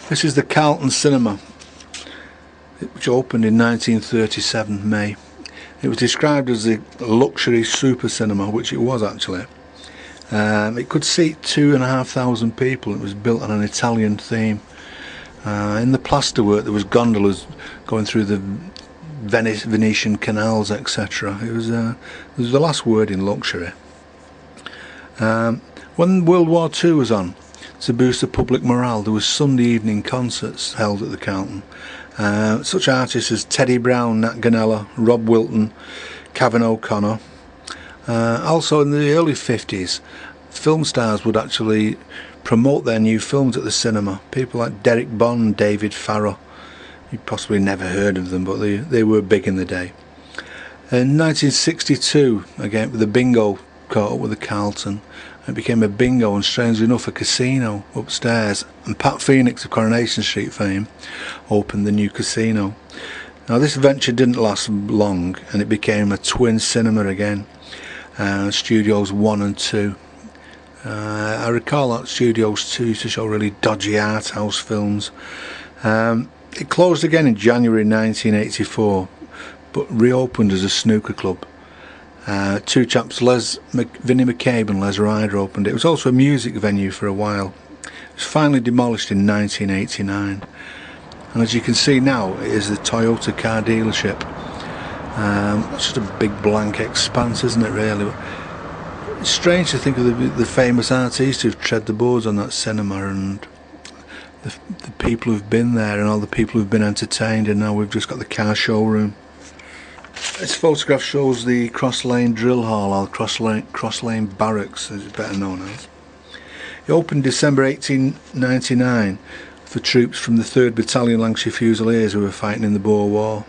This is the Carlton Cinema, which opened in 1937 May. It was described as a luxury super cinema, which it was actually. It could seat 2,500 people. It was built on an Italian theme. In the plasterwork there was gondolas going through the Venetian canals, etc. It was the last word in luxury. When World War II was on, to boost the public morale, there was Sunday evening concerts held at the Carlton. Such artists as Teddy Brown, Nat Ganella, Rob Wilton, Cavan O'Connor. Also in the early 50s, film stars would actually promote their new films at the cinema. People like Derek Bond, David Farrow. You possibly never heard of them, but they were big in the day. In 1962, again, the bingo caught up with the Carlton. It became a bingo and, strangely enough, a casino upstairs, and Pat Phoenix of Coronation Street fame opened the new casino. Now this venture didn't last long, and it became a twin cinema again, Studios 1 and 2. I recall that Studios 2 used to show really dodgy art house films. It closed again in January 1984, but reopened as a snooker club. Two chaps, Vinnie McCabe and Les Ryder, opened it. It was also a music venue for a while. It was finally demolished in 1989, and as you can see now, it is the Toyota car dealership. It's just a big blank expanse, isn't it, really? It's strange to think of the famous artists who've tread the boards on that cinema, and the people who've been there, and all the people who've been entertained, and now we've just got the car showroom. This photograph shows the Cross Lane Drill Hall, or Cross Lane Barracks as it's better known as. It opened December 1899 for troops from the 3rd Battalion Lancashire Fusiliers who were fighting in the Boer War.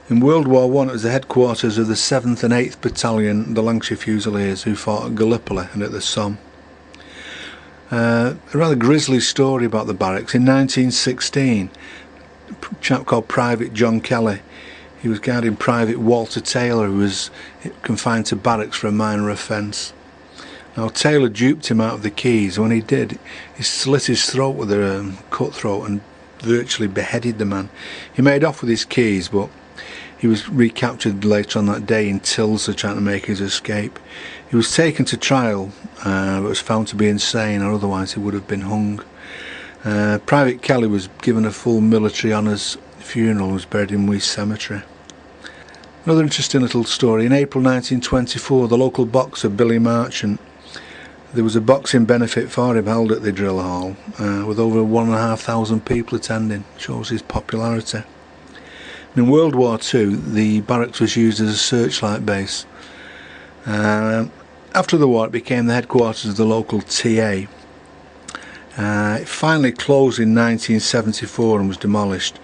In World War I it was the headquarters of the 7th and 8th Battalion, the Lancashire Fusiliers, who fought at Gallipoli and at the Somme. A rather grisly story about the barracks. In 1916, a chap called Private John Kelly, he was guarding Private Walter Taylor, who was confined to barracks for a minor offence. Now Taylor duped him out of the keys. When he did, he slit his throat with a cutthroat and virtually beheaded the man. He made off with his keys, but he was recaptured later on that day in Tilsa trying to make his escape. He was taken to trial, but was found to be insane, or otherwise he would have been hung. Private Kelly was given a full military honours funeral and was buried in West Cemetery. Another interesting little story. In April 1924, the local boxer Billy Marchant, there was a boxing benefit for him held at the drill hall, with over 1,500 people attending. Shows his popularity. In World War II, the barracks was used as a searchlight base. After the war, it became the headquarters of the local TA. It finally closed in 1974 and was demolished.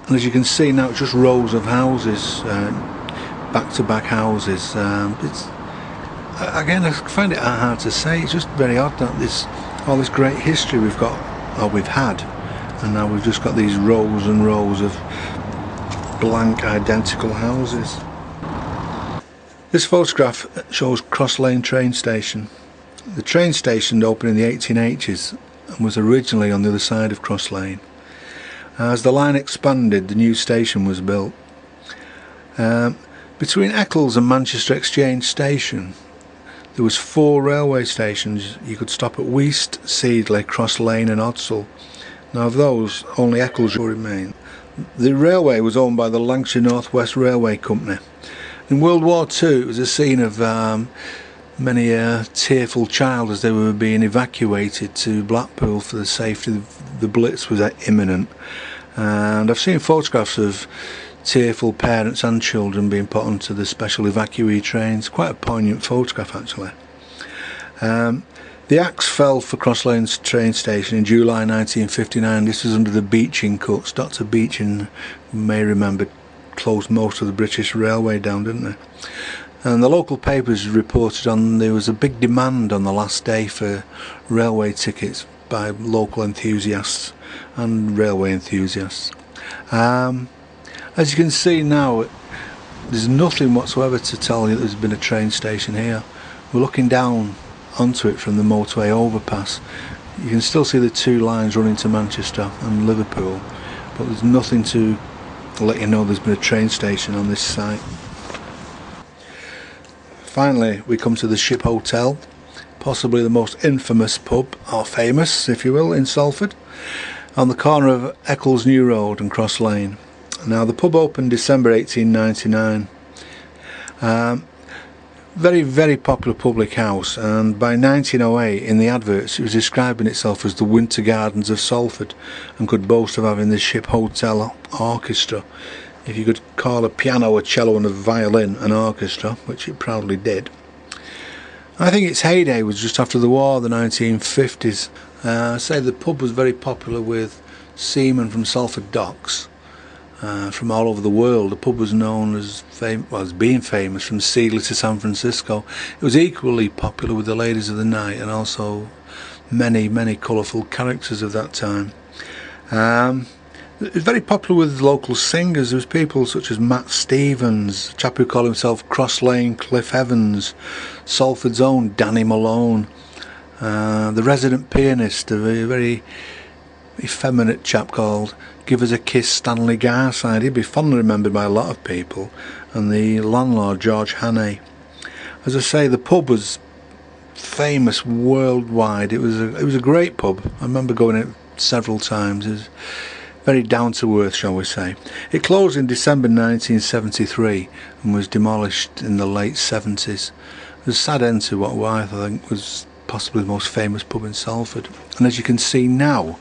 And as you can see now, it's just rows of houses, back-to-back houses. Again, I find it hard to say. It's just very odd that all this great history we've got, or we've had, and now we've just got these rows and rows of blank, identical houses. This photograph shows Cross Lane train station. The train station opened in the 1880s and was originally on the other side of Cross Lane. As the line expanded, the new station was built. Between Eccles and Manchester Exchange Station, there was 4 railway stations. You could stop at Weast, Seedley, Cross Lane and Odsall. Now of those, only Eccles will remain. The railway was owned by the Lancashire North West Railway Company. In World War II, it was a scene of many a tearful child as they were being evacuated to Blackpool for the safety. The Blitz was imminent, and I've seen photographs of tearful parents and children being put onto the special evacuee trains. Quite a poignant photograph, actually. The axe fell for Cross Lane's train station in July 1959. This was under the Beeching cuts. Dr. Beeching, you may remember, closed most of the British Railway down, didn't they? And the local papers reported on there was a big demand on the last day for railway tickets by local enthusiasts and railway enthusiasts. As you can see now, there's nothing whatsoever to tell you that there's been a train station here. We're looking down onto it from the motorway overpass. You can still see the two lines running to Manchester and Liverpool, but there's nothing to let you know there's been a train station on this site. Finally, we come to the Ship Hotel, possibly the most infamous pub, or famous if you will, in Salford, on the corner of Eccles New Road and Cross Lane. Now, the pub opened December 1899. Very, very popular public house, and by 1908 in the adverts it was describing itself as the Winter Gardens of Salford, and could boast of having the Ship Hotel orchestra. If you could call a piano, a cello and a violin an orchestra, which it proudly did. I think its heyday was just after the war, the 1950s. I say the pub was very popular with seamen from Salford docks. From all over the world. The pub was known as being famous from Sealy to San Francisco. It was equally popular with the ladies of the night, and also many colourful characters of that time. It was very popular with local singers. There was people such as Matt Stevens, a chap who called himself Cross Lane Cliff Evans, Salford's own Danny Malone, the resident pianist, a very effeminate chap called Give Us a Kiss Stanley Garside. He'd be fondly remembered by a lot of people, and the landlord George Hannay. As I say, the pub was famous worldwide. It was a great pub. I remember going in it several times. It was very down to earth, shall we say. It closed in December 1973 and was demolished in the late 70s. It was a sad end to what I think was possibly the most famous pub in Salford. And as you can see now,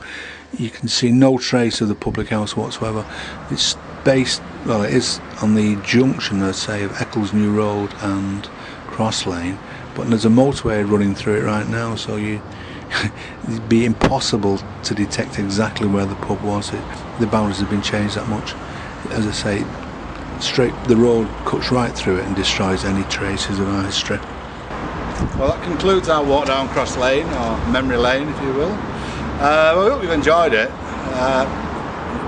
you can see no trace of the public house whatsoever. It's based, well, it is on the junction, I'd say, of Eccles New Road and Cross Lane, but there's a motorway running through it right now, so it'd be impossible to detect exactly where the pub was. The boundaries have been changed that much. As I say, the road cuts right through it and destroys any traces of our history. Well, that concludes our walk down Cross Lane, or Memory Lane if you will. I hope you've enjoyed it.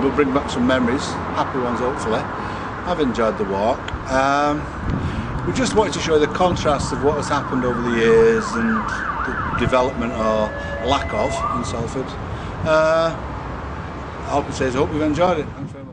We'll bring back some memories, happy ones hopefully. I've enjoyed the walk. We just wanted to show you the contrast of what has happened over the years and the development or lack of in Salford. All I can say is I hope you've enjoyed it. Thanks very much.